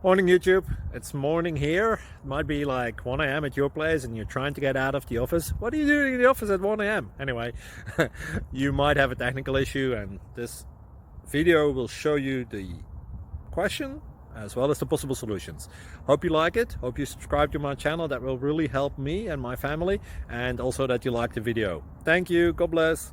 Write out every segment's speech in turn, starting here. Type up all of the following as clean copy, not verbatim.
Morning YouTube, it's morning here. It might be like 1 a.m. at your place and you're trying to get out of the office. What are you doing in the office at 1 a.m.? Anyway, you might have a technical issue and this video will show you the question as well as the possible solutions. Hope you like it, hope you subscribe to my channel. That will really help me and my family, and also that you like the video. Thank you, God bless.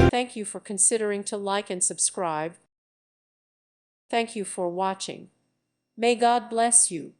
Thank you for considering to like and subscribe. Thank you for watching. May God bless you.